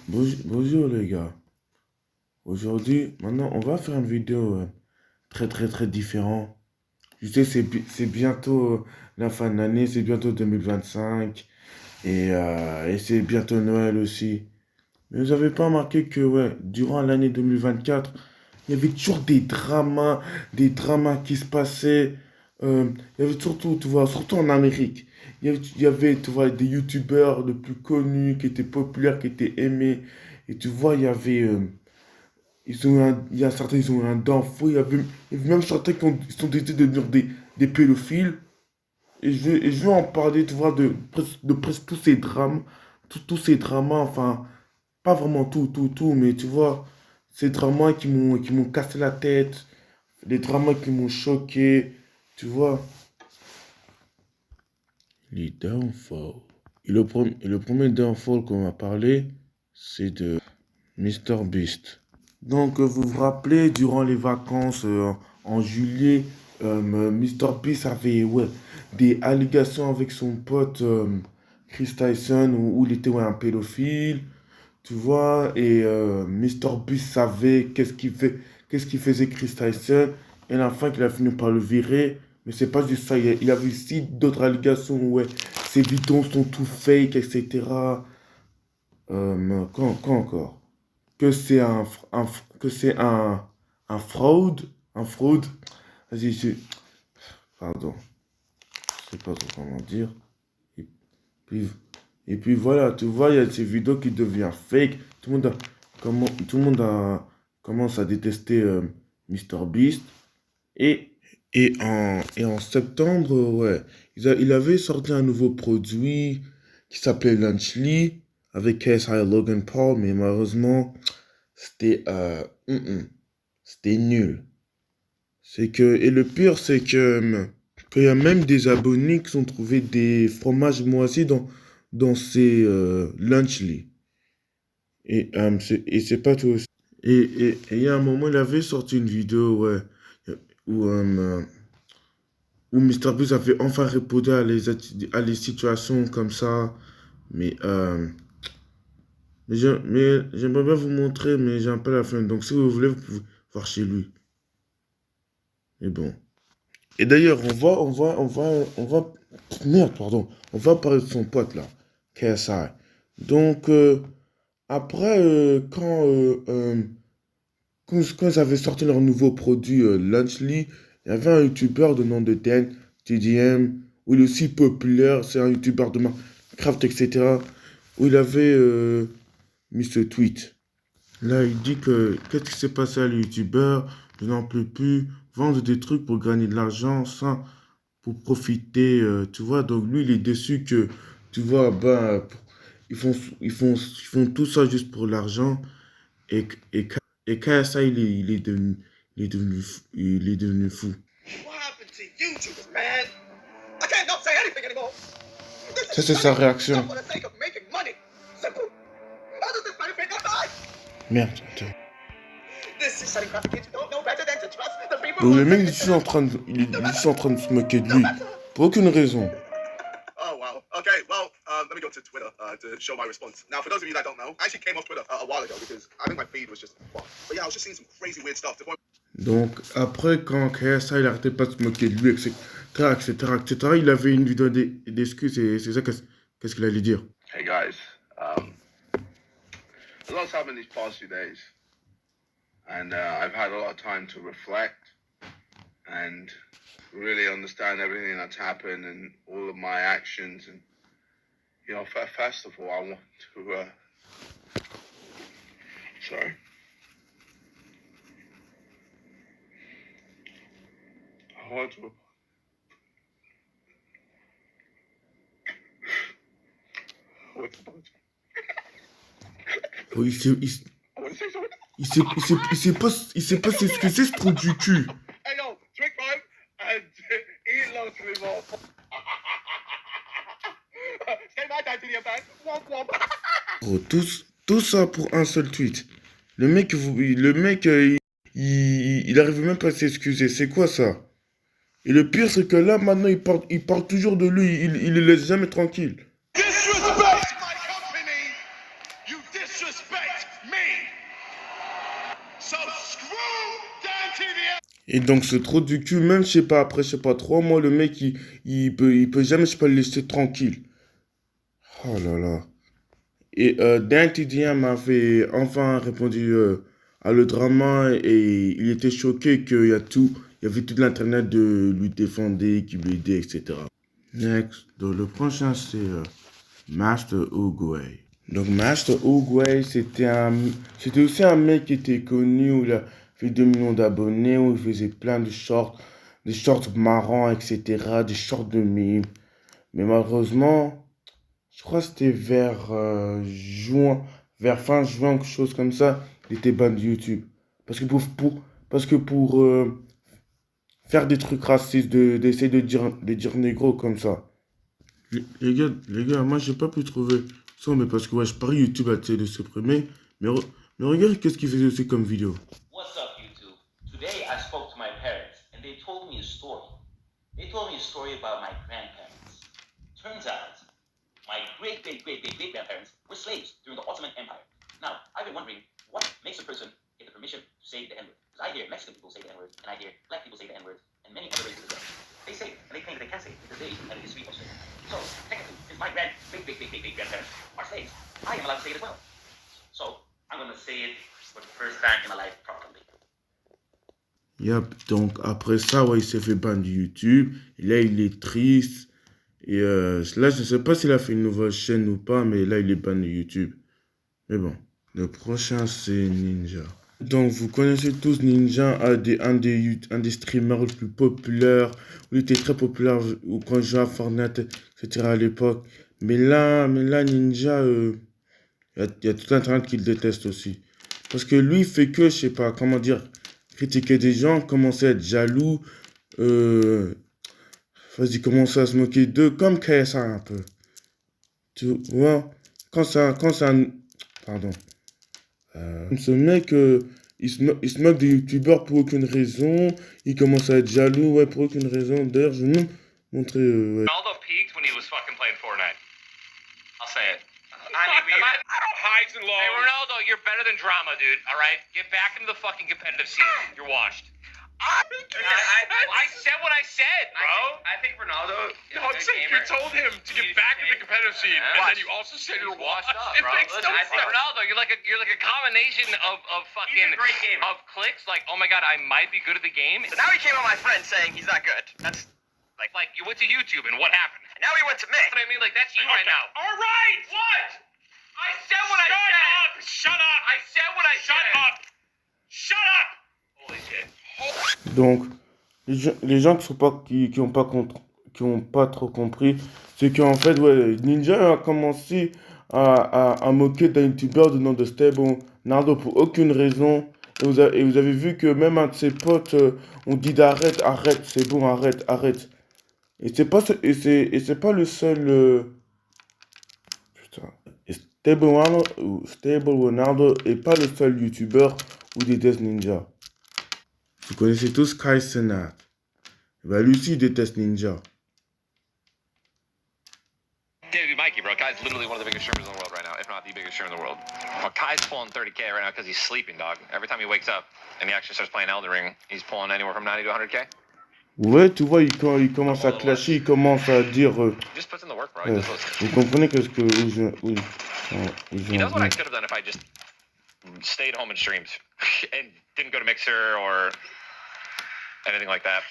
Bonjour les gars. Aujourd'hui, maintenant, on va faire une vidéo très différente. Je sais, c'est bientôt la fin de l'année, c'est bientôt 2025 et c'est bientôt Noël aussi. Mais vous avez pas remarqué que ouais, durant l'année 2024, il y avait toujours des dramas qui se passaient. Il y avait surtout, tu vois, surtout en Amérique. Il y avait, tu vois, des youtubeurs les plus connus, qui étaient populaires, qui étaient aimés. Et tu vois, il y a certains, ils ont eu un downfall. Il y avait même certains ils sont décidés de devenir des pédophiles. Et je veux en parler, tu vois, de presque tous ces drames, tous ces dramas, enfin, pas vraiment tout, mais tu vois, ces dramas qui m'ont cassé la tête, les dramas qui m'ont choqué, tu vois. Les downfalls. Et le premier downfall qu'on va parler, c'est de Mister Beast. Donc, vous vous rappelez, durant les vacances en juillet, Mister Beast avait ouais, des allégations avec son pote Chris Tyson où il était ouais, un pédophile, tu vois, et Mister Beast savait qu'est-ce qu'il faisait Chris Tyson, et à la fin qu'il a fini par le virer, mais c'est pas juste ça, il y avait aussi d'autres allégations, ouais, ses vidéos sont tout fake, etc. Quoi encore? Que c'est que c'est un fraude. Vas-y, pardon, je sais pas trop comment dire. Et puis, et puis voilà, tu vois, il y a ces vidéos qui deviennent fake. Tout le monde commence à détester MrBeast. Et, et en septembre, ouais, il avait sorti un nouveau produit qui s'appelait Lunchly avec KSI Logan Paul, mais malheureusement, c'était c'était nul. Et le pire, c'est que qu'il y a même des abonnés qui ont trouvé des fromages moisis dans ces Lunchly. Et c'est pas tout. Et il y a un moment, il avait sorti une vidéo, ouais, où, MrBeast avait enfin répondu à les situations comme ça. Mais, mais j'aimerais bien vous montrer, mais j'ai un peu la flemme. Donc si vous voulez, vous pouvez voir chez lui. Mais bon. Et d'ailleurs, merde, pardon. On va parler de son pote là, KSI. Donc, après, quand ils avaient sorti leur nouveau produit Lunchly, il y avait un youtubeur de nom de Dan, TDM, où il est aussi populaire, c'est un youtubeur de Minecraft, etc. Où il avait mis ce tweet. Là, il dit que qu'est-ce qui s'est passé à le youtubeur, je n'en peux plus, vendre des trucs pour gagner de l'argent, ça, pour profiter, tu vois. Donc lui, il est déçu que, tu vois, ben, ils font tout ça juste pour l'argent. Et, et, et KSA, il est devenu fou. What happened to YouTube, man? I can't not say anything anymore. Ça, c'est sa réaction. For the sake of making money. Simple. How does this benefit your life? Merde. Attends. This is setting traffic kids don't know better than to trust the people Donc who le are mec, saying il est it's juste en train de, il est juste en train de se moquer de lui. Pour aucune raison. Oh, wow. Okay, well, let me go to Twitter to show my response. Now, for those of you that don't know, I actually came off Twitter a while ago because I think my feed was just fucked. But yeah, I was just seeing some crazy weird stuff. Donc après, quand KSA, il arrêtait pas de se moquer de lui, etc., il avait une vidéo d'excuses et c'est ça qu'est-ce qu'il allait dire. Hey guys, a lot's happened these past few days, and I've had a lot of time to reflect and really understand everything that's happened and all of my actions. And you know, first of all, I want to. Sorry. I want to. Oh, il sait pas s'excuser, ce trou du cul. Hey yo, drink mine and eat loads of more. Say my dad to the event. Womp womp. Oh, tout ça pour un seul tweet. Le mec, il arrive même pas à s'excuser. C'est quoi ça? Et le pire, c'est que là, maintenant, il parle toujours de lui. Il le laisse jamais tranquille. Disrespect my company. You disrespect respect me. So screw down TV. Et donc, ce trou du cul, même, je sais pas, après, je sais pas, 3 mois, le mec, il peut jamais, je sais pas, le laisser tranquille. Oh là là. Et Dan TDM m'avait enfin répondu à le drama et il était choqué qu'il y a tout, il y avait tout l'internet de lui défendre, qui lui aidait, etc. Next, donc le prochain c'est Master Oogway. Donc Master Oogway, c'était aussi un mec qui était connu où il a fait 2 millions d'abonnés, où il faisait plein de shorts, des shorts marrants, etc., des shorts de mimes. Mais malheureusement, je crois que c'était vers juin, vers fin juin, quelque chose comme ça, il était ban de YouTube. Parce que pour faire des trucs racistes, d'essayer de dire négro comme ça. Les gars, moi j'ai pas pu trouver ça, mais parce que ouais, je parie YouTube a essayé de supprimer. Mais, mais regarde qu'est-ce qu'il faisait aussi comme vidéo. What's up, YouTube? Today I spoke to my parents and they told me a story. They told me a story about my grandparents. Turns out, my great-great-great-great-great-grandparents were slaves during the Ottoman Empire. Now, I've been wondering, what makes a person get the permission to say the N-word? Because I hear Mexican people say the N-word, and I hear black people say the N-word, and many other races as well. They say it, and they claim that they can say it because they have a history of slavery. So, technically, since my great-great-great-great-great-grandparents are slaves, I am allowed to say it as well. So, I'm going to say it for the first time in my life properly. Yep, donc après ça, ouais, il s'est fait ban de YouTube. Et là, il est triste. Et là, je sais pas s'il a fait une nouvelle chaîne ou pas, mais là, il est ban de YouTube. Mais bon, le prochain, c'est Ninja. Donc, vous connaissez tous Ninja, un des streamers les plus populaires. Il était très populaire quand je jouais à Fortnite, etc. à l'époque. Mais là, Ninja, il y a tout Internet qui le déteste aussi. Parce que lui, il fait que, je sais pas, comment dire, critiquer des gens, commencer à être jaloux, vas-y, commencer à se moquer d'eux, comme KSA un peu. Tu vois, quand ça, pardon. Ce mec, il se moque des youtubeurs pour aucune raison, il commence à être jaloux, ouais, pour aucune raison. D'ailleurs, je vais même montrer, ouais. Ronaldo peaked when he was fucking playing Fortnite. I'll say it. Highs and lows. Hey, Ronaldo, you're better than drama, dude. All right, get back into the fucking competitive scene. You're washed. I said what I said, bro. I think Ronaldo. No, I'm saying you told him to get back in the competitive scene, and then you also said you're washed up, bro. Listen, I think Ronaldo, you're like a combination of fucking He's a great gamer. of clicks. Like, oh my god, I might be good at the game. So now he came on my friend saying he's not good. That's Like you went to YouTube, and what happened? now he went to me. But I mean, like that's you right now. All right. What? I said what I said. Shut up. I said what I said. Shut up. Shut up. Holy shit. Donc, les gens qui ont pas trop compris, c'est qu'en fait, ouais, Ninja a commencé à moquer d'un youtubeur du nom de Stable Nardo pour aucune raison. Et vous avez vu que même un de ses potes ont dit d'arrête, c'est bon, arrête. Et c'est pas le seul. Putain. Et Stable Ronaldo est pas le seul youtubeur ou des Death Ninja. Vous connaissez tous Kai Cenat. Bah, lui aussi, il déteste Ninja. Dude, Mikey, bro, Kai's literally one of the biggest streamers in the world right now, if not the biggest streamer in the world. Well, Kai's pulling 30K right now because he's sleeping, dog. Every time he wakes up and he actually starts playing Elden Ring, he's pulling anywhere from 90 to 100K. Ouais, tu vois, il commence à clasher, il commence à dire. Just puts in the work, bro. He just listens. Vous comprenez qu'est-ce que. He does what I could have done if I just stayed home and streamed and didn't go to Mixer or anything like that.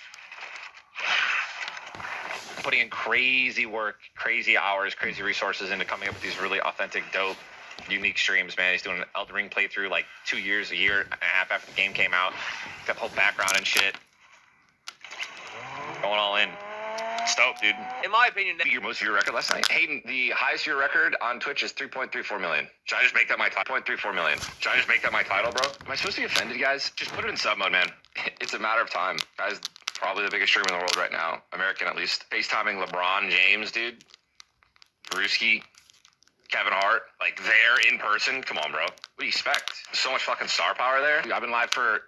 Putting in crazy work, crazy hours, crazy resources into coming up with these really authentic, dope, unique streams, man. He's doing an Elden Ring playthrough like a year and a half after the game came out. Got the whole background and shit. Going all in. It's dope, dude. In my opinion, Your most view record last night? Hayden, the highest view record on Twitch is 3.34 million. Should I just make that my title? 3.34 million. Should I just make that my title, bro? Am I supposed to be offended, guys? Just put it in sub mode, man. It's a matter of time. Guys, probably the biggest streamer in the world right now. American, at least. FaceTiming LeBron James, dude. Brewski. Kevin Hart. Like, there in person. Come on, bro. What do you expect? So much fucking star power there. Dude, I've been live for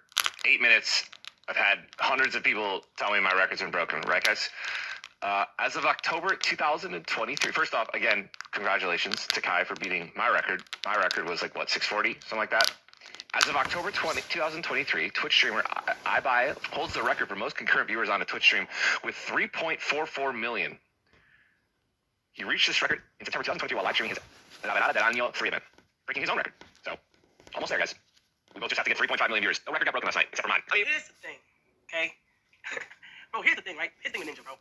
8 minutes. I've had hundreds of people tell me my record's been broken. Right, guys? As of October 2023, first off, again, congratulations to Kai for beating my record. My record was like, what, 640? Something like that. As of October 2023, Twitch streamer iBuy holds the record for most concurrent viewers on a Twitch stream with 3.44 million. He reached this record in September 2023 while live streaming his La Velada del Año 3 event, breaking his own record. So, almost there, guys. We both just have to get 3.5 million viewers. No record got broken last night, except for mine. I mean, here's the thing, okay? Bro, here's the thing, right? Here's the thing with Ninja, bro.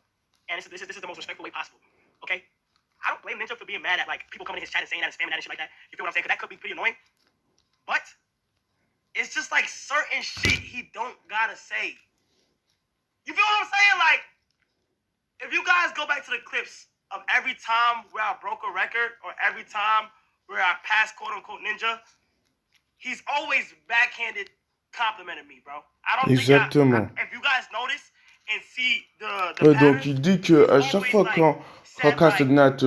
And this is the most respectful way possible, okay? I don't blame Ninja for being mad at, like, people coming in his chat and saying that and spamming that and shit like that. You feel what I'm saying? Because that could be pretty annoying. But it's just, like, certain shit he don't gotta say. You feel what I'm saying? Like, if you guys go back to the clips of every time where I broke a record or every time where I passed quote-unquote Ninja, he's always backhanded complimented me, bro. I don't Exactement. think if you guys notice and see the Ouais, pattern, donc il dit que à chaque fois quand Castagnat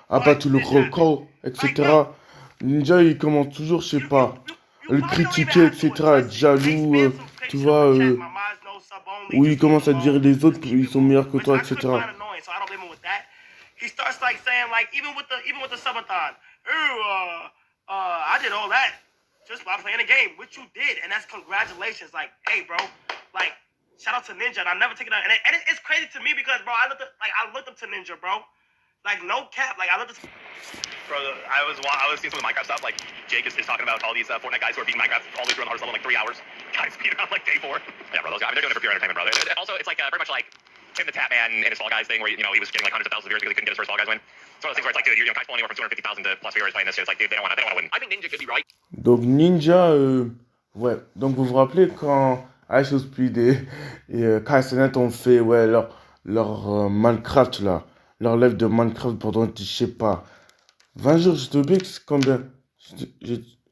a battu le record, etc., Ninja il commence toujours, je sais pas, à le critiquer, etc., à être jaloux, tu vois, où il commence à dire les autres ils sont meilleurs que toi, etc. He starts like saying like even with the subathon, I did all that just by playing a game, which you did, and that's congratulations. Like, hey, bro, like shout out to Ninja. And I never take it out, and it's crazy to me because bro, I looked up to Ninja, bro. Like no cap, like I looked at. Bro, I was seeing some of the Minecraft stuff. Like Jake is talking about all these Fortnite guys who are beating Minecraft all the way through on the hardest level in like 3 hours. Guys beating on like day 4. Yeah, bro, those guys, they're doing it for pure entertainment, bro. Also, it's like very much like Tim the Tap Man in his Fall Guys thing, where he was getting like hundreds of thousands of viewers because he couldn't get his first Fall Guys win. It's one of those things where it's like, dude, you're pulling anywhere from 250,000 to plus viewers playing this shit. It's like, dude, they don't want to win. I think Ninja could be right. Donc Ninja, ouais, donc vous vous rappelez quand Ice Speed et Castagnat ont fait ouais, leur Minecraft là, leur live de Minecraft pendant, je sais pas, 20 jours, j'ai oublié combien,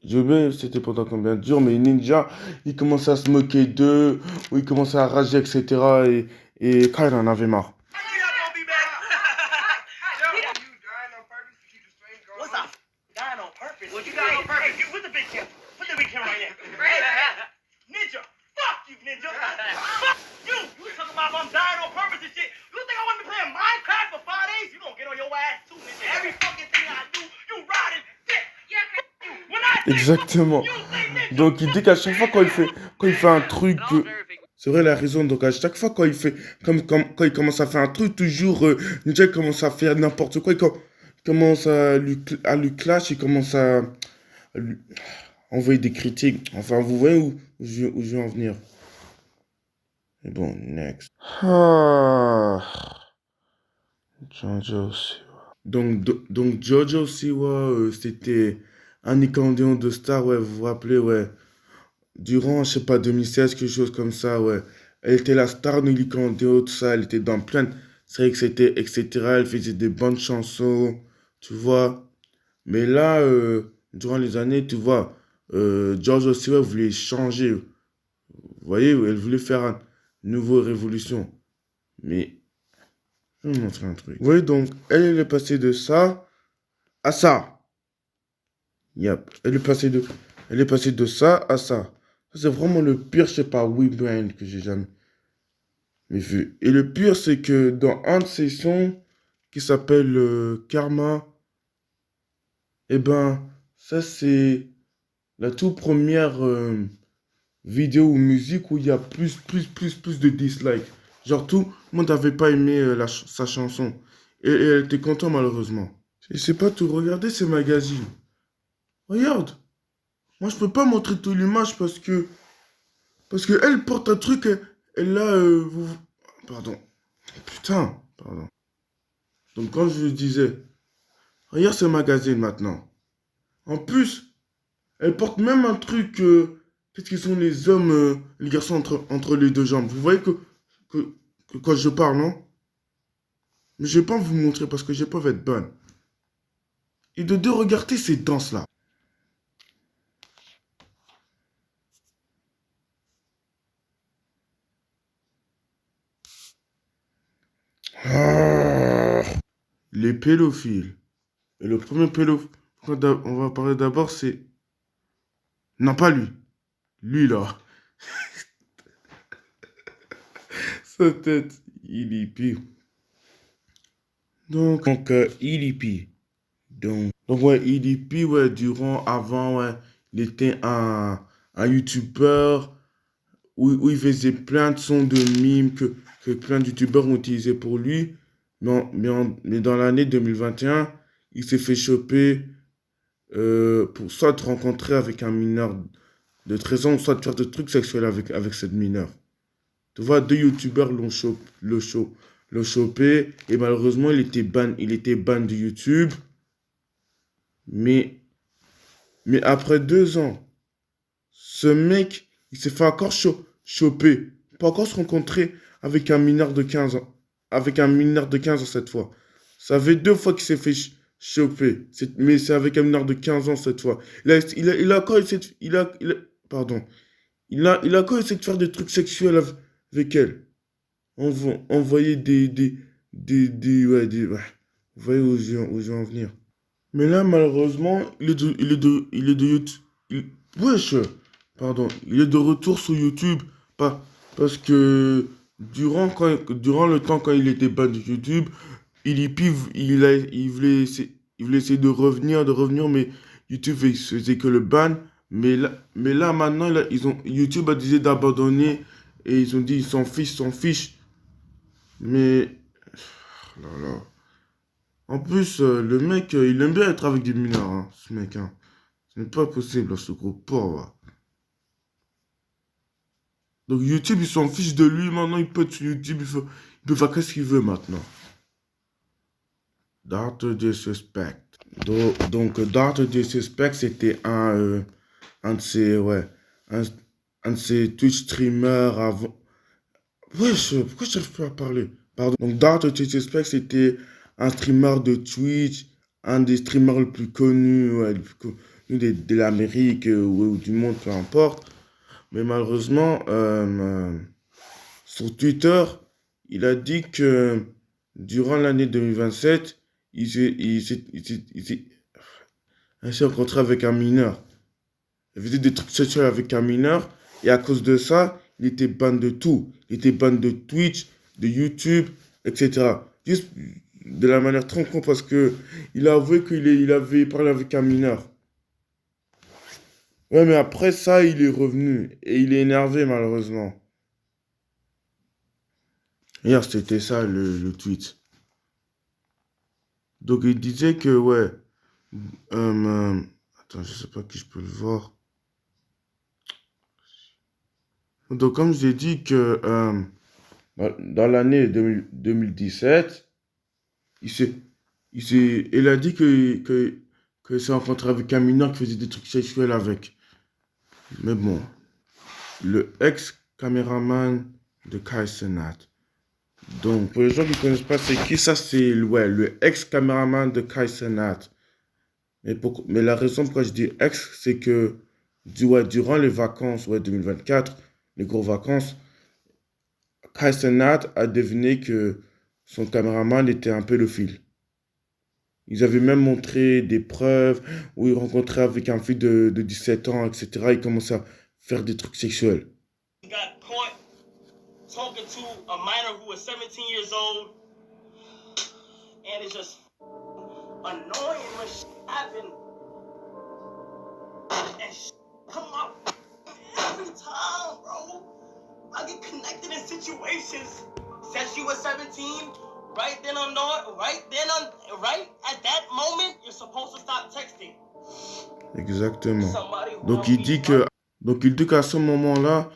j'ai oublié c'était pendant combien de jours, mais Ninja, il commençait à se moquer d'eux, ou il commençait à rager, etc. Et Kyle en avait marre. What's up? Dying on purpose. What you dying on purpose? Hey, put the big camera. Put the big camera right here. Ninja. Fuck you, Ninja. Fuck you. You talking about I'm dying on purpose and shit. You think I want to be playing Minecraft for 5 days? You gonna get on your ass too, Ninja. Every fucking thing I do, you riding dick. Exactement. Donc il dit qu'à chaque fois quand il fait un truc, c'est vrai la raison. Donc à chaque fois quand il fait quand il commence à faire un truc, toujours Ninja commence à faire n'importe quoi. Il commence à lui clash, il commence à lui envoyer des critiques. Enfin vous voyez où je vais en venir. Et bon, next. Jojo Siwa. Donc Jojo Siwa, c'était un Nickelodeon de star, ouais, vous vous rappelez, ouais. Durant, je sais pas, 2016, quelque chose comme ça, ouais. Elle était la star de Nickelodeon, tout ça, elle était dans plein de séries, etc. Elle faisait des bonnes chansons, tu vois. Mais là, durant les années, tu vois, Jojo Siwa voulait changer. Vous voyez, elle voulait faire une nouvelle révolution. Mais, je vais vous montrer un truc. Vous voyez, donc, elle est passée de ça à ça. Yep. Elle est passée de ça à ça. Ça, c'est vraiment le pire, je sais pas, WeBrand que j'ai jamais vu. Et le pire, c'est que dans un de ses sons qui s'appelle Karma, eh ben, ça, c'est la toute première vidéo ou musique où il y a plus de dislikes. Genre, tout le monde n'avait pas aimé sa chanson. Et elle était contente, malheureusement. Je sais pas tout. Regardez ces magazines. Regarde. Moi, je peux pas montrer toute l'image parce que elle porte un truc, elle a... Pardon. Putain, pardon. Donc, quand je disais, regarde ce magazine maintenant. En plus, elle porte même un truc... Qu'est-ce qu'ils sont les hommes, les garçons entre les deux jambes. Vous voyez que quand je parle, non? Mais je vais pas vous montrer parce que j'ai pas être bonne. Et de deux, regardez ces danses-là. Les pédophiles. Et le premier pédophile, on va parler d'abord, c'est... Non, pas lui. Lui, là. Sa tête, il est pire. Donc EDP. Donc ouais, EDP, ouais, avant, ouais, il était un YouTuber où il faisait plein de sons de mimes que plein de YouTubeurs ont utilisé pour lui. Mais dans l'année 2021, il s'est fait choper pour soit te rencontrer avec un mineur de 13 ans, soit de faire des trucs sexuels avec cette mineure. Tu vois, deux youtubeurs l'ont chopé et malheureusement il était ban de YouTube. Mais, mais après 2 ans, ce mec, il s'est fait encore choper. Pas encore se rencontrer avec un mineur de 15 ans. Avec un mineur de 15 ans cette fois. Ça fait 2 fois qu'il s'est fait choper. Mais c'est avec un mineur de 15 ans cette fois. Il a encore essayé de, pardon. Il a encore essayé de faire des trucs sexuels avec elle. Envoyer ouais. Vous voyez où je veux en venir. Mais là, malheureusement, il est de YouTube. Wesh, pardon, il est de retour sur YouTube. Parce que durant le temps quand il était ban de YouTube, il voulait essayer de revenir, mais YouTube faisait que le ban. Mais là maintenant, là, YouTube a décidé d'abandonner et ils ont dit ils s'en fichent. Mais, oh là là. En plus, le mec, il aime bien être avec des mineurs, hein, ce mec, hein. Ce n'est pas possible, ce gros pauvre. Donc YouTube, il s'en fiche de lui, maintenant il peut être sur YouTube, il peut faire qu'est-ce qu'il veut maintenant. Dr. Disrespect. Donc Dr. Disrespect, c'était un de ses, ouais, un, un de ses Twitch streamers avant. Pourquoi je n'arrive plus à parler? Pardon. Donc Dr. Disrespect, c'était un streamer de Twitch, un des streamers les plus connus, ouais, le plus connu de l'Amérique ou du monde, peu importe. Mais malheureusement, sur Twitter, il a dit que durant l'année 2027, il s'est rencontré avec un mineur. Il faisait des trucs sexuels avec un mineur. Et à cause de ça, il était ban de tout. Il était ban de Twitch, de YouTube, etc. Juste de la manière très con parce que il a avoué il avait parlé avec un mineur. Ouais, mais après ça, il est revenu. Et il est énervé, malheureusement. Hier, c'était ça le tweet. Donc, il disait que, ouais. Attends, je sais pas qui je peux le voir. Donc, comme j'ai dit que dans l'année 2017, il a dit que s'est rencontré avec un mineur qui faisait des trucs sexuels avec. Mais bon, le ex-caméraman de Kai Cenat. Donc, pour les gens qui ne connaissent pas, c'est qui ça? C'est ouais, le ex-caméraman de Kai Cenat. Mais la raison pourquoi je dis ex, c'est que durant les vacances 2024, les grosses vacances, Kai Cenat a deviné que son caméraman était un pédophile. Ils avaient même montré des preuves où il rencontrait avec un fille de 17 ans, etc. Il commençait à faire des trucs sexuels. He got caught talking to a minor who was 17 years old, and it's just annoying when shit happen and shit come up every time, bro. I get connected in situations. Since you were 17, right at that moment, you're supposed to stop texting. Exactement. Somebody who Donc don't il be dit que, donc il dit qu'à ce moment-là,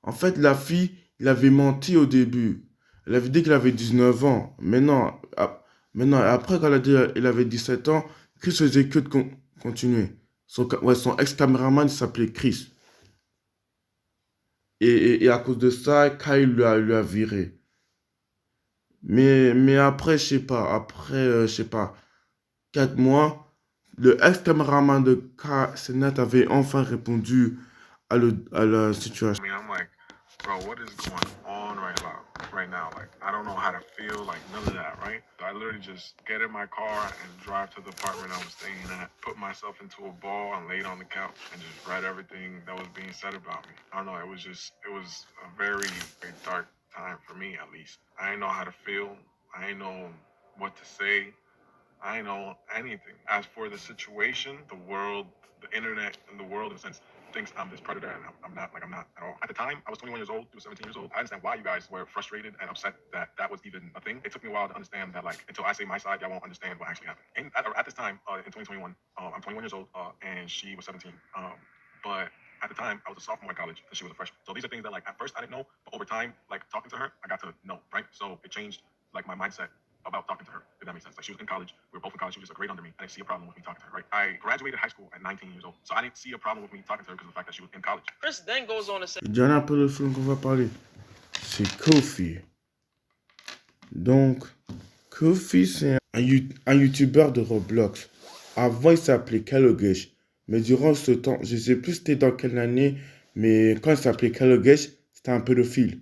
en fait la fille, il avait menti au début. Elle avait dit qu'elle avait 19 ans. Mais non, après quand elle a dit qu'elle avait 17 ans, Chris faisait que de continuer. Son ex-caméraman, il s'appelait Chris. Et à cause de ça, Kai lui a viré. Mais après, je sais pas, 4 mois, le ex-caméraman de Kai Cenat avait enfin répondu à la situation. I mean, I'm like, bro, what is going on right now? Like, I don't know how to feel, like, none of that, right? So I literally just get in my car and drive to the apartment I was staying at, put myself into a ball and laid on the couch and just read everything that was being said about me. I don't know, it was a very, very dark time for me, at least. I didn't know how to feel. I didn't know what to say. I know anything. As for the situation, the world, the internet, and the world in a sense thinks I'm this predator, and I'm not at all. At the time, I was 21 years old, he was 17 years old. I understand why you guys were frustrated and upset that that was even a thing. It took me a while to understand that, like, until I say my side, y'all won't understand what actually happened. And at this time, in 2021, I'm 21 years old, and she was 17. But at the time, I was a sophomore in college, and she was a freshman. So these are things that, like, at first I didn't know, but over time, like, talking to her, I got to know, right? So it changed, like, my mindset about talking to her, if that makes sense. Like, she was in college, we were both in college, she was just a grade under me. I didn't see a problem with me talking to her, right? I graduated high school at 19 years old, so I didn't see a problem with me talking to her because of the fact that she was in college. Chris then goes on to say. Le dernier peu de film qu'on va parler, c'est Kofi. Donc, Kofi, c'est un YouTuber de Roblox. Avant, il s'appelait Kalogesh. Mais durant ce temps, je sais plus c'était dans quelle année, mais quand il s'appelait Kalogesh, c'était un pédophile.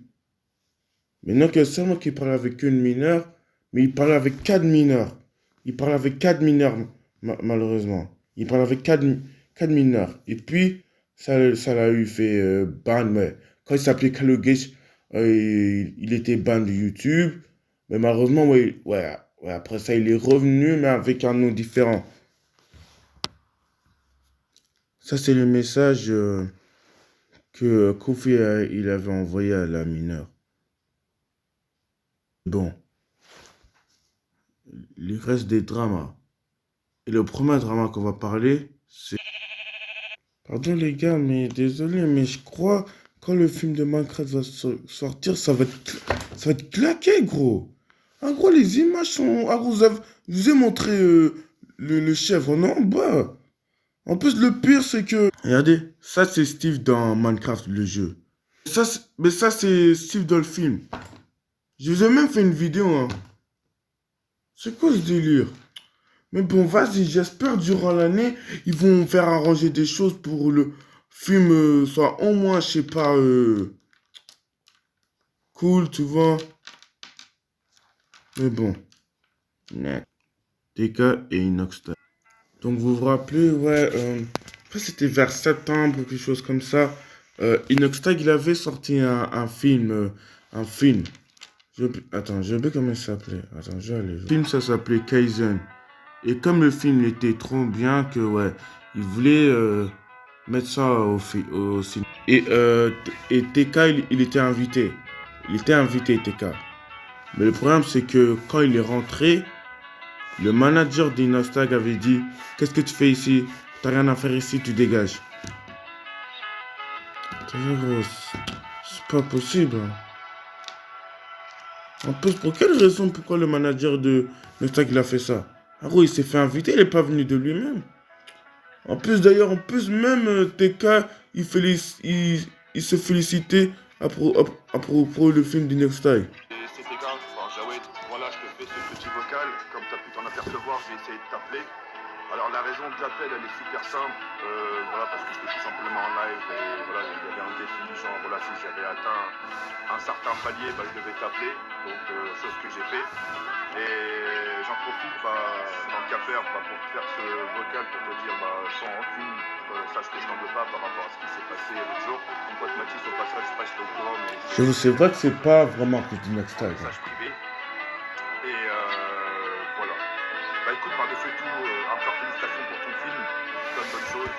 Maintenant que seulement qu'il parle avec une mineure, mais il parle avec 4 mineurs. Il parle avec 4 mineurs, malheureusement. Il parle avec 4 mineurs. Et puis, ça l'a eu fait ban. Mais quand il s'appelait Kalogesh, il était ban de YouTube. Mais malheureusement, ouais, après ça, il est revenu, mais avec un nom différent. Ça, c'est le message que Kofi il avait envoyé à la mineure. Bon. Il reste des dramas. Et le premier drama qu'on va parler, c'est... Pardon les gars, mais désolé, mais je crois quand le film de Minecraft va sortir, ça va être claqué, gros. En gros, les images sont... Ah, je vous ai montré le chèvre, non? Bah. En plus, le pire, c'est que... Regardez, ça, c'est Steve dans Minecraft, le jeu. Mais ça, c'est Steve dans le film. Je vous ai même fait une vidéo, hein. C'est quoi ce délire? Mais bon, vas-y, j'espère durant l'année, ils vont faire arranger des choses pour le film soit au moins, je sais pas, cool, tu vois. Mais bon. TK et Inoxtag. Donc vous vous rappelez, ouais, c'était vers septembre ou quelque chose comme ça. Inoxtag, il avait sorti un film. Attends, j'ai oublié comment il s'appelait. Attends, je vais aller. Le film, ça s'appelait Kaizen. Et comme le film était trop bien que, ouais, il voulait mettre ça au cinéma. Et TK, il était invité. Il était invité, TK. Mais le problème, c'est que quand il est rentré, le manager d'Inostag avait dit « Qu'est-ce que tu fais ici? T'as rien à faire ici, tu dégages. » C'est pas possible. En plus, pour quelle raison, pourquoi le manager de Inostag il a fait ça? Ah gros, il s'est fait inviter, il n'est pas venu de lui-même. En plus, d'ailleurs, même TK, il se félicitait à propos du film d'Inostag. C'est TK, enfin Jawed, voilà, je te fais ce petit vocal. Comme tu as pu t'en apercevoir, j'ai essayé de t'appeler. Alors la raison de l'appel, elle est super simple. Voilà, parce que j'étais tout simplement en live et voilà, il y avait un défi, genre voilà, si j'avais atteint un certain palier, bah, je devais t'appeler. Donc chose que j'ai fait. Et j'en profite dans le café pour faire ce vocal pour te dire sans rancune, sache que je t'en veux pas par rapport à ce qui s'est passé l'autre jour. Mon pote Mathis au passage, je sais pas si t'es au courant, mais c'est vrai que c'est pas vraiment que du next time. Message privé. Et voilà. Bah écoute, par-dessus tout, encore félicitations pour ton film, plein de bonnes choses.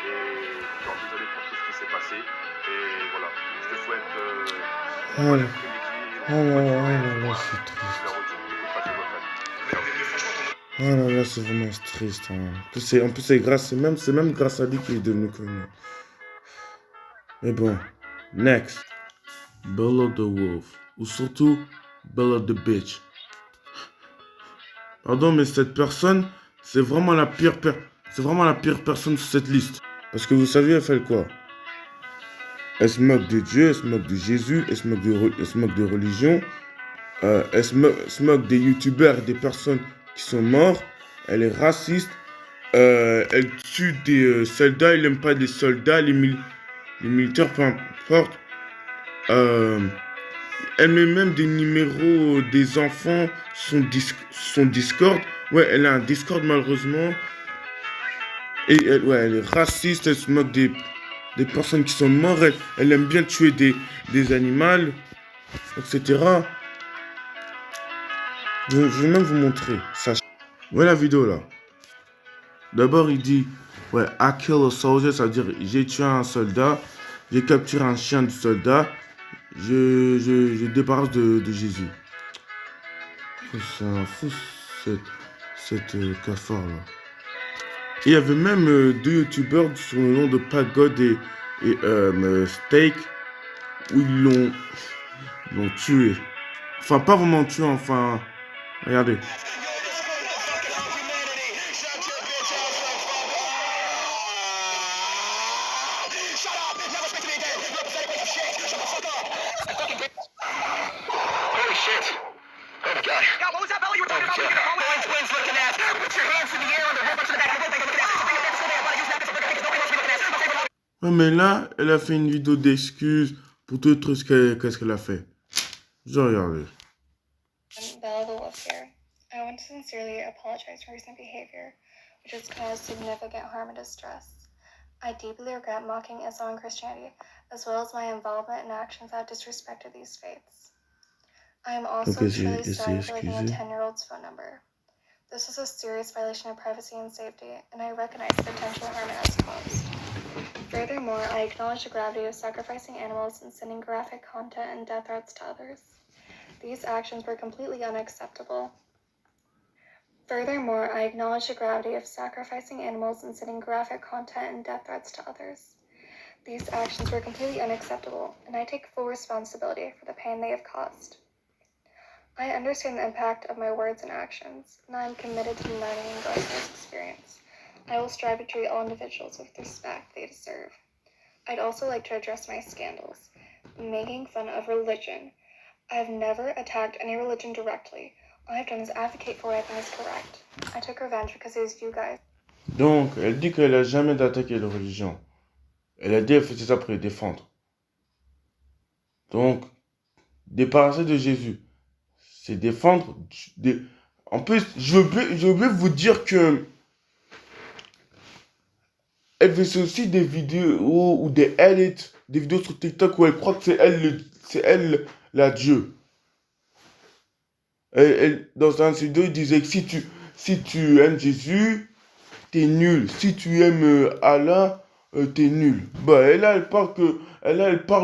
Et genre désolé pour tout ce qui s'est passé. Et voilà, je te souhaite bon après-midi. Oh là, c'est triste. Oh là, c'est vraiment triste. Hein. En plus, c'est même grâce à lui qu'il est devenu connu. Mais bon, next. Bella the Wolf. Ou surtout, Bella the Bitch. Pardon, mais cette personne, c'est vraiment la pire personne sur cette liste. Parce que vous savez, elle fait quoi? Elle se moque de Dieu, elle se moque de Jésus, elle se moque de religion. Elle se moque des youtubeurs, des personnes qui sont morts. Elle est raciste. Elle tue des soldats. Elle n'aime pas les soldats, les militaires, peu importe. Elle met même des numéros des enfants sur son Discord. Ouais, elle a un Discord malheureusement. Et elle est raciste. Elle se moque des personnes qui sont mortes. Elle aime bien tuer des animaux, etc. Je vais même vous montrer. Voilà la vidéo là. D'abord, il dit, ouais, I kill a soldier, ça veut dire j'ai tué un soldat, j'ai capturé un chien du soldat, je débarrasse de Jésus. C'est un fou, cette cafard là. Et il y avait même deux youtubeurs sur le nom de Pat God et Steak, où ils l'ont tué. Enfin, pas vraiment tué, enfin, regardez. Holy shit. Oh my god. Yo, what was that fella you were talking about? Twins looking ass. Put your hands in the air on the whole bunch of the back of the thing. Ouais, mais là, elle a fait une vidéo d'excuses pour tout truc qu'est-ce qu'elle a fait. Je regarde. I'm Bella the Wolf here. I want to sincerely apologize for recent behavior, which has caused significant harm and distress. I deeply regret mocking Islam and Christianity, as well as my involvement in actions that disrespected these faiths. I am also truly sorry for leaving a 10-year-old's phone number. This is a serious violation of privacy and safety, and I recognize the potential harm it has caused. Furthermore, I acknowledge the gravity of sacrificing animals and sending graphic content and death threats to others. These actions were completely unacceptable. Furthermore, I acknowledge the gravity of sacrificing animals and sending graphic content and death threats to others. These actions were completely unacceptable, and I take full responsibility for the pain they have caused. I understand the impact of my words and actions, and I am committed to learning and growing from this experience. I will strive to treat all individuals with the respect they deserve. I'd also like to address my scandals. Making fun of religion. I have never attacked any religion directly. All I've done is advocate for what I think is correct. I took revenge because it was you guys. Donc, elle dit qu'elle a jamais d'attaquer la religion. Elle a dit qu'elle faisait ça pour les défendre. Donc, débarrasser de Jésus, c'est défendre. En plus, je veux vous dire que elle fait aussi des vidéos ou des edits, des vidéos sur TikTok où elle croit que c'est elle la Dieu. Dans un vidéo, il disait que si tu aimes Jésus, t'es nul. Si tu aimes Allah, t'es nul. Bah, et là, elle parle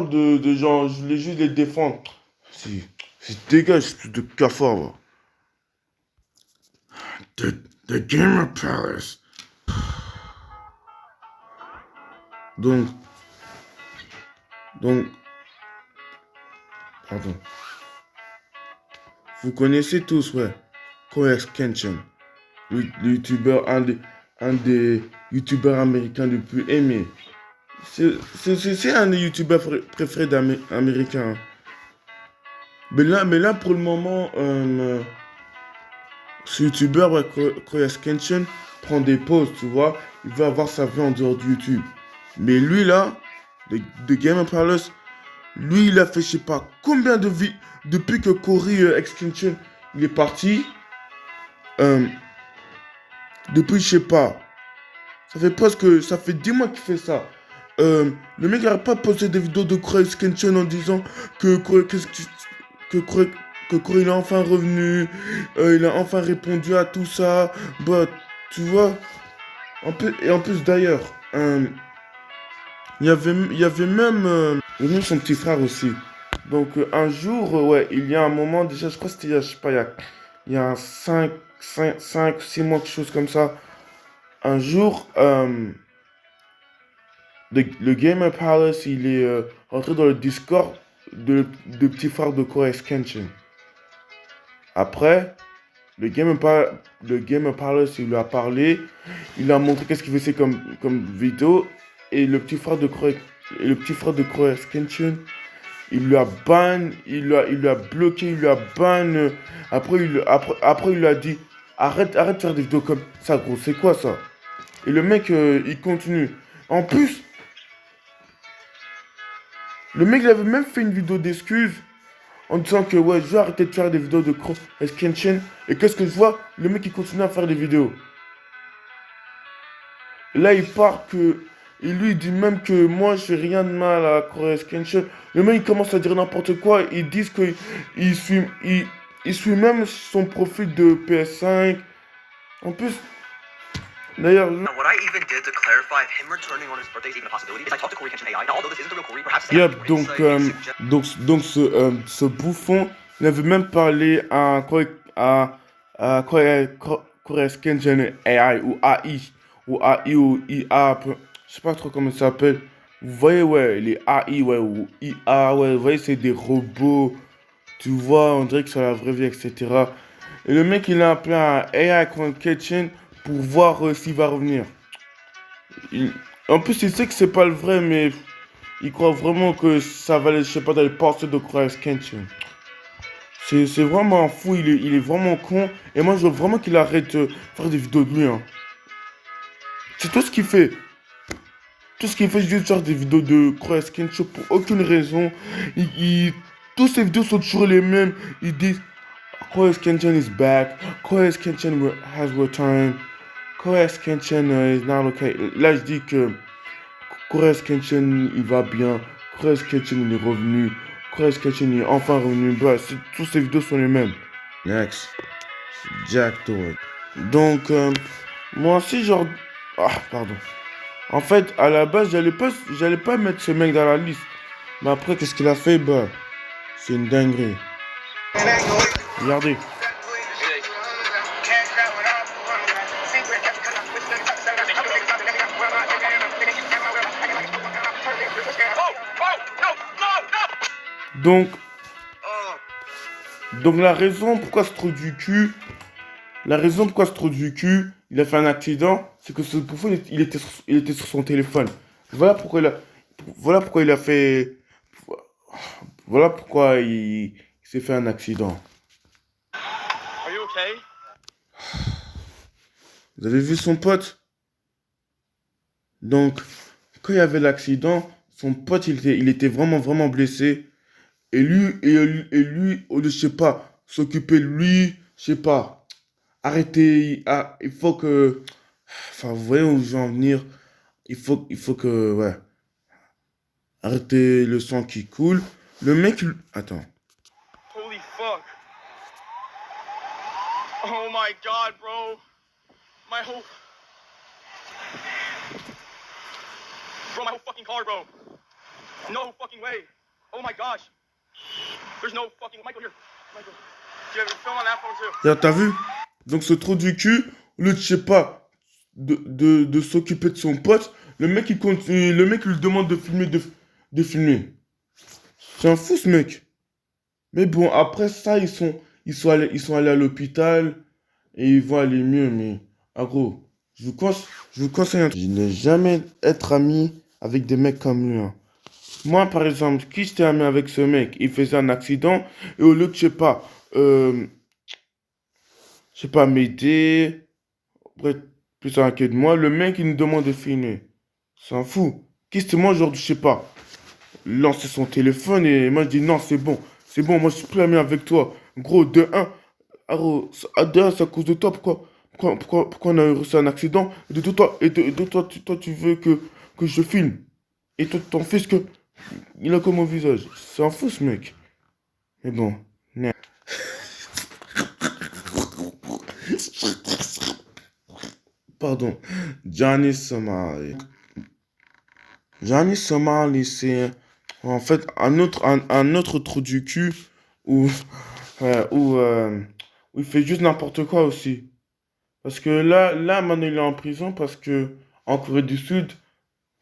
de gens, je voulais juste les défendre. C'est dégage, c'est de cafard, là. The Gamer Palace. Donc, pardon. Vous connaissez tous, ouais, Korex Kenshin, le youtubeur, un des youtubeurs américains les plus aimés. C'est un des youtubeurs préférés d'Américains. Mais là, pour le moment, ce youtubeur, ouais, Korex Kenshin, prend des pauses, tu vois. Il va avoir sa vie en dehors de YouTube. Mais lui, là, de Game of Palace, lui, il a fait je sais pas combien de vies depuis que Corey Extinction il est parti. Depuis, je sais pas. Ça fait 10 mois qu'il fait ça. Le mec n'arrête pas de poster des vidéos de Corey Extinction en disant que Corey il est enfin revenu. Il a enfin répondu à tout ça. Bah, tu vois. En plus d'ailleurs, il y avait même son petit frère aussi. Donc un jour, ouais, il y a un moment, déjà, je crois que c'était, je sais pas, il y a 5, 6 mois, quelque chose comme ça. Un jour, le Gamer Palace, il est rentré dans le Discord de petit frère de Korex Kenshin. Après, le Gamer Palace, il lui a parlé, il a montré qu'est-ce qu'il faisait comme vidéo, et le petit frère de Korex Kenshin, il lui a ban, il lui a bloqué, il lui a ban. Après, il lui a dit arrête de faire des vidéos comme ça, gros, c'est quoi ça? Et le mec, il continue. En plus, le mec, il avait même fait une vidéo d'excuses en disant que ouais, je vais arrêter de faire des vidéos de Korex Kenshin. Et qu'est-ce que je vois? Le mec, il continue à faire des vidéos. Et là, il part que. Et lui, il dit même que moi, je fais rien de mal à Korex Kenshin. Le mec, il commence à dire n'importe quoi. Ils disent qu'il il suit même son profil de PS5. En plus, d'ailleurs, What I even did to clarify if him returning on his birthday is even a possibility is I talked to Corey Kenshin AI. Now, although this isn't the real Corey, perhaps yep, donc ce bouffon, il avait même parlé à Kenshin AI ou AI ou IA, je sais pas trop comment ça s'appelle. Vous voyez, ouais, les AI, ouais, ou IA, ouais, vous voyez, c'est des robots, tu vois, on dirait que c'est la vraie vie, etc. Et le mec, il a appelé un AI Kitchen pour voir s'il va revenir. En plus, il sait que c'est pas le vrai, mais il croit vraiment que ça va, je sais pas, dans les parties de Christ Kitchen. C'est vraiment fou, il est vraiment con. Et moi, je veux vraiment qu'il arrête de faire des vidéos de lui. Hein. C'est tout ce qu'il fait. Tout ce qu'il fait, c'est juste faire des vidéos de Christ Kitchen pour aucune raison. Toutes ces vidéos sont toujours les mêmes. Ils disent Christ Kitchen is back. Christ Kitchen has returned. Christ Kitchen is now okay. Là, je dis que Christ Kitchen, il va bien. Christ Kitchen, il est revenu. Christ Kitchen, il est enfin revenu. Bah, toutes ces vidéos sont les mêmes. Next. Jack Doyle. Donc, moi aussi, genre... Ah, pardon. En fait, à la base, j'allais pas mettre ce mec dans la liste. Mais après, qu'est-ce qu'il a fait? Bah, c'est une dinguerie. Regardez. Donc la raison pourquoi ce trou du cul, il a fait un accident, c'est que ce bouffon, il était sur son téléphone. Voilà pourquoi il s'est fait un accident. Are you okay? Vous avez vu son pote? Donc, quand il y avait l'accident, son pote, il était vraiment, vraiment blessé. Et lui, au lieu, je sais pas, s'occuper de lui, je sais pas, arrêter, il faut que, enfin, vous voyez où je veux en venir, il faut que, ouais, arrêter le sang qui coule. Le mec, attends. Holy fuck. Oh my god, bro. My whole fucking car, bro. No fucking way. Oh my gosh. There's no fucking... Michael, here. Michael. Do you have a film on that phone too? Regarde, t'as vu? Donc ce trou du cul, au lieu de, je sais pas, de s'occuper de son pote, le mec il continue, le mec il lui demande de filmer, de filmer. C'est un fou ce mec. Mais bon, après ça, ils sont allés à l'hôpital et ils vont aller mieux, mais ah gros, je vous conseille un truc. Je n'ai jamais être ami avec des mecs comme lui. Hein. Moi, par exemple, qui j'étais ami avec ce mec, il faisait un accident et au lieu de, je sais pas, m'aider, après, plus inquiet de moi, le mec, il nous demande de filmer. C'est un fou. Qui c'était moi, genre, je sais pas, lancer son téléphone et moi, je dis non, c'est bon, moi, je suis plus ami avec toi. Gros, de 1, c'est à cause de toi, pourquoi on a reçu un accident et de toi, toi, tu veux que je filme. Et toi, ton fils, il a comme mon visage. C'est un fou, ce mec. Mais bon, merde. Pardon. Johnny Somali. Johnny Somali, c'est en fait un autre trou du cul où il fait juste n'importe quoi aussi. Parce que là, maintenant, il est en prison parce que, en Corée du Sud,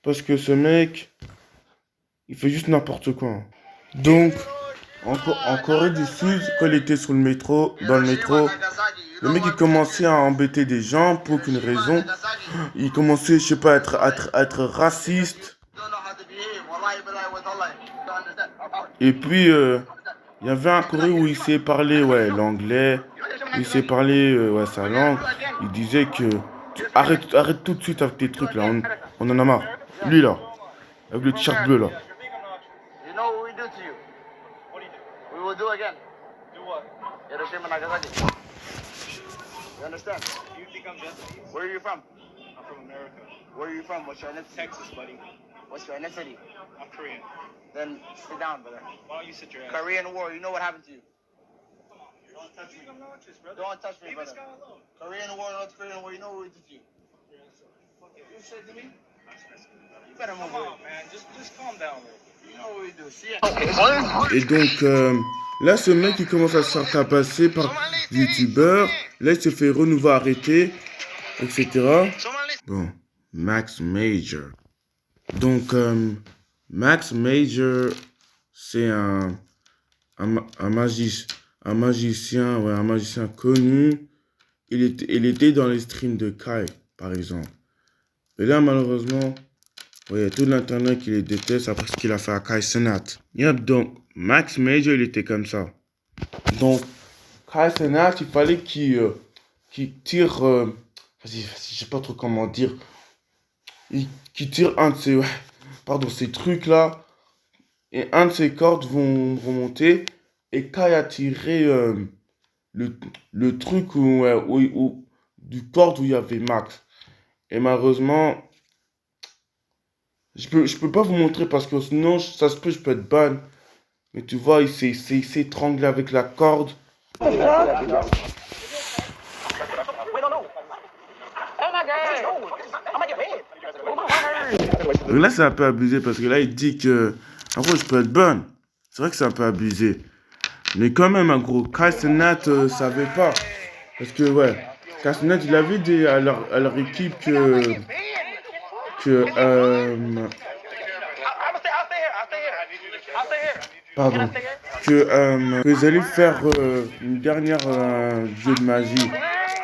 parce que ce mec, il fait juste n'importe quoi. Donc, en Corée du Sud, quand il était dans le métro, le mec, il commençait à embêter des gens pour aucune raison. Il commençait, je sais pas, à être raciste. Et puis, il y avait un Corée où il sait parler, ouais, l'anglais. Il sait parler, ouais, sa langue. Il disait que, arrête tout de suite avec tes trucs, là. On en a marre. Lui, là. Avec le t-shirt bleu, là. You know what we do to you? What do you do? We will do again. Do what? Hiroshima, Nagasaki. You understand? You think I'm Japanese? Where are you from? I'm from America. Where are you from? What's your ethnicity? Texas, buddy. What's your ethnicity? I'm Korean. Then sit down, brother. Why don't you sit your ass? Korean War, you know what happened to you? Don't touch me. Don't touch me, brother. Korean war, North Korean war, you know what we did to you. You said to me? You better move on, man. Just calm down. You know what we do. See ya. Et donc, là, ce mec, il commence à se faire tabasser par youtubeur. Là, il se fait renouveau arrêter, etc. Bon, Max Major. Donc, Max Major, c'est un magicien connu. Il était dans les streams de Kai, par exemple. Et là, malheureusement, il y a tout l'internet qui les déteste après ce qu'il a fait à Kai Cenat. Yep, donc, Max Major, il était comme ça. Donc, Kai Cenat, il fallait qu'il tire... je sais pas trop comment dire. Qu'il tire un de ces... ces trucs-là. Et un de ses cordes vont remonter. Et Kai a tiré le truc du corde où il y avait Max. Et malheureusement, je peux pas vous montrer parce que sinon, ça se peut, je peux être ban. Mais tu vois, il s'est étranglé avec la corde. Donc là, c'est un peu abusé parce que là, il dit que... En gros, je peux être ban. C'est vrai que c'est un peu abusé. Mais quand même, en gros, Kai Cenat savait pas. Parce que, ouais, Kai Cenat, il avait dit à leur équipe que ils allaient faire une dernière jeu de magie.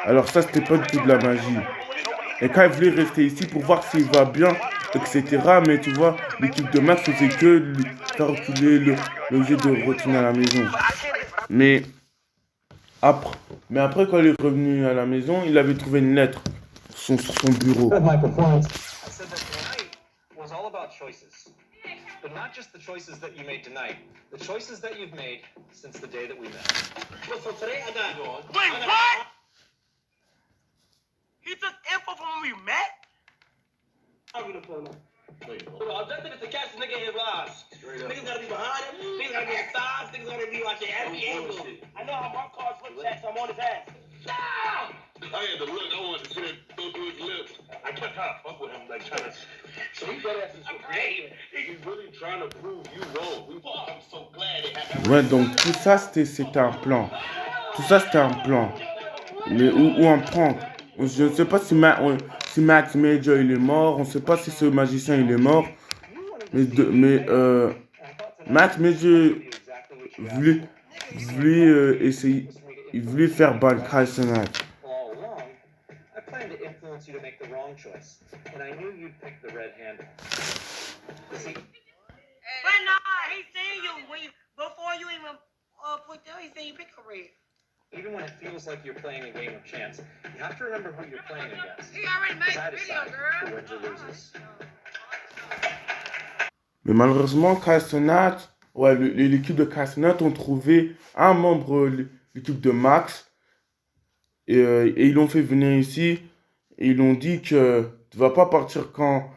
Alors ça, c'était pas du tout de la magie. Et quand il voulait rester ici pour voir s'il va bien, etc. Mais tu vois, l'équipe de Max faisait que faire reculer le jeu de retourner à la maison. Mais après, quand il est revenu à la maison, il avait trouvé une lettre sur son bureau. But not just the choices that you made tonight, the choices that you've made since the day that we met. Well, so today I got... Wait, what? He took info from when we met? I'm gonna pull him. The objective is to catch the nigga in his lies. Niggas gotta be behind him, niggas gotta be inside, niggas gotta be like every angle. I know how my cards look, Jack, so I'm on his ass. Down! I had to look, I wanted to see that go through his lips. I kept trying to fuck with him, like trying to... So he got asses for great. He's really trying to prove you wrong. I'm so glad it happened. Ouais, donc tout ça, c'était un plan. Tout ça, c'était un plan. Mais, ou un prank. Je ne sais pas si Max Major il est mort. On ne sait pas si ce magicien il est mort. Mais Max Major voulait essayer. Il voulait faire ban Kai Cenat. You to make the wrong choice, and I knew you'd pick the red handle. See? But nah, he seen you before you even put there. He seen you pick a red. Even when it feels like you're playing a game of chance, you have to remember who you're playing against. He already made the video, girl. Who wins or loses. Mais malheureusement, Kai Cenat, ouais, l'équipe de Kai Cenat ont trouvé un membre de l'équipe de Max et ils l'ont fait venir ici. Et ils l'ont dit que tu vas pas partir quand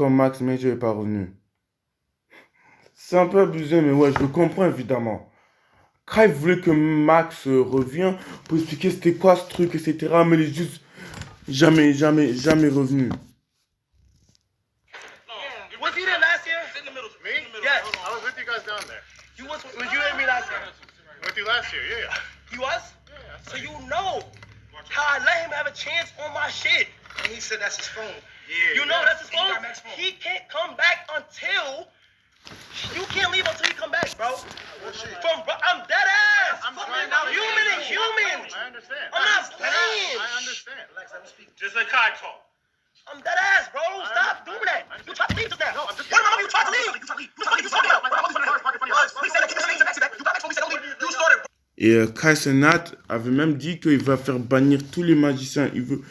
Max Major est pas revenu. C'est un peu abusé, mais ouais, je le comprends évidemment. Kai voulait que Max revienne pour expliquer c'était quoi ce truc, etc. Mais il est juste jamais revenu. Was he there last year? In the middle. Me? Yes. I was with you guys down there. Was you and me last year? With you last year, yeah. You was? Yeah. So you know how I let him have a chance on my shit. And he said that's his phone. Yeah. You know that's his phone? He can't come back until... You can't leave until he come back, bro. I'm dead ass. I'm trying to human and human. I understand. I'm not playing. I understand. Relax, let me speak. Just like Kai talk. I'm dead ass, bro. Stop doing that. You tried to leave just now. No, I'm just... What about you tried to leave? You tried to leave. You tried to leave. We said that keep the next step. You got me told me you started. Et Kai Cenat avait même dit qu'il va faire bannir tous les magiciens. Il veut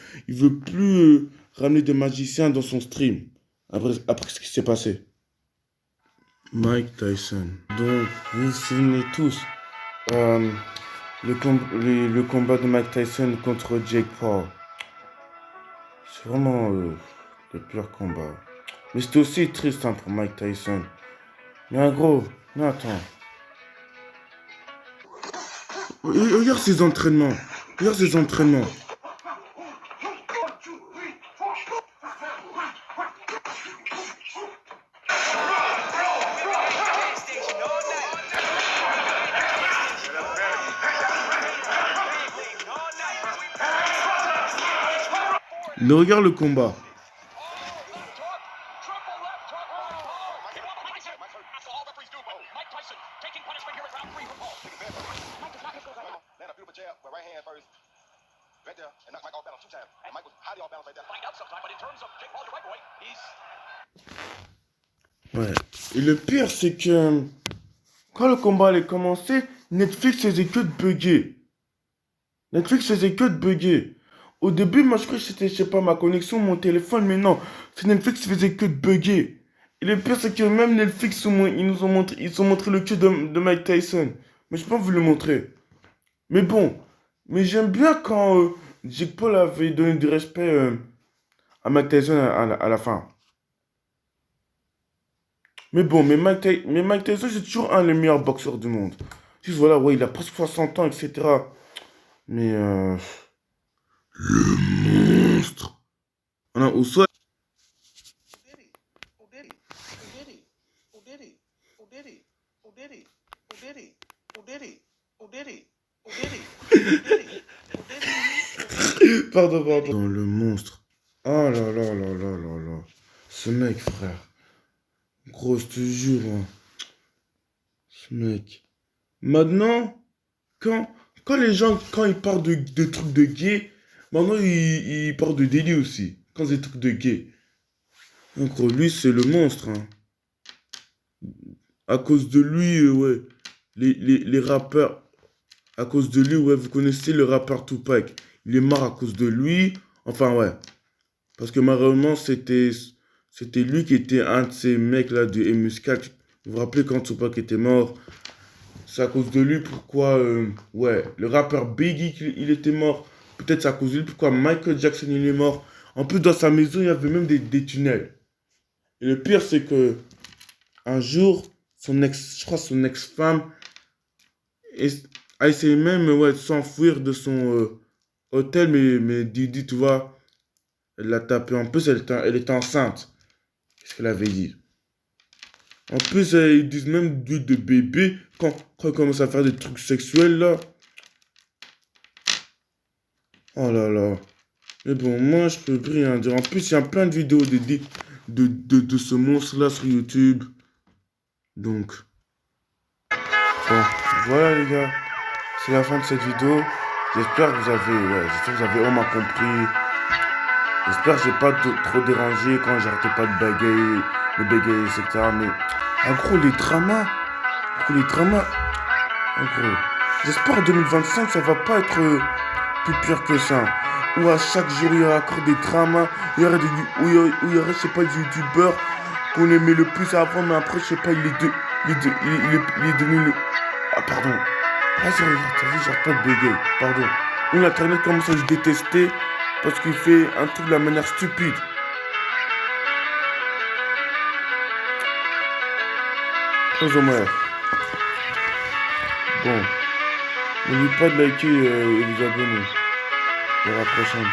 plus ramener de magiciens dans son stream. Après ce qui s'est passé. Mike Tyson. Donc, vous vous souvenez tous. Le combat de Mike Tyson contre Jake Paul. C'est vraiment le pire combat. Mais c'était aussi triste pour Mike Tyson. Mais en gros, non, attends. Regarde ses entraînements. Regarde ses entraînements. Mais regarde le combat. Ouais. Et le pire, c'est que quand le combat allait commencer, Netflix faisait que de bugger. Netflix faisait que de bugger. Au début, moi, je croyais que c'était, je sais pas, ma connexion, mon téléphone, mais non. C'est Netflix qui faisait que de bugger. Et le pire, c'est que même Netflix, ils ont montré le cul de Mike Tyson. Mais je n'ai pas voulu le montrer. Mais bon. Mais j'aime bien quand Jake Paul avait donné du respect à Mike Tyson à la fin. Mais bon, mais Mike Tyson, c'est toujours un des meilleurs boxeurs du monde. Juste voilà, ouais, il a presque 60 ans, etc. Mais le monstre. On a au sol. Pardon. Dans le monstre. Oh là là là là là là. Ce mec, frère. Gros, je te jure. Hein. Ce mec. Maintenant, quand les gens, quand ils parlent de trucs de gay, maintenant ils parlent de délit aussi. Quand c'est des trucs de gay. Donc, gros, lui, c'est le monstre. Hein. À cause de lui, ouais. Les rappeurs. À cause de lui, ouais, vous connaissez le rappeur Tupac. Il est mort à cause de lui. Enfin, ouais. Parce que malheureusement, c'était lui qui était un de ces mecs-là de M4. Vous vous rappelez quand Tupac était mort? C'est à cause de lui pourquoi, ouais, le rappeur Biggie, il était mort. Peut-être c'est à cause de lui pourquoi Michael Jackson, il est mort. En plus, dans sa maison, il y avait même des tunnels. Et le pire, c'est que un jour, je crois son ex-femme a essayé même ouais, de s'enfuir de son hôtel, mais Didi, tu vois, elle l'a tapé. En plus, elle était enceinte. Qu'est-ce qu'elle avait dit? En plus, ils disent même d'huile de bébé quand ils commencent à faire des trucs sexuels, là. Oh là là. Mais bon, moi, je peux plus rien dire. En plus, il y a plein de vidéos de ce monstre-là sur YouTube. Donc, bon, voilà les gars. C'est la fin de cette vidéo. J'espère que vous avez au moins compris. J'espère que j'ai pas trop dérangé quand j'arrêtais pas de bégayer, etc. Mais, en gros, les dramas. En gros, j'espère en 2025, ça va pas être plus pire que ça. Où à chaque jour, il y aura encore des dramas. Où il y aura, je sais pas, des youtubeurs qu'on aimait le plus avant, mais après, je sais pas, il est devenu le... Ah, pardon. Ah, c'est vrai, t'as vu, j'arrête pas de bégayer. Pardon. Où l'internet commence à se détester parce qu'il fait un truc de la manière stupide. Bon. N'oubliez pas de liker et vous abonner. À la prochaine.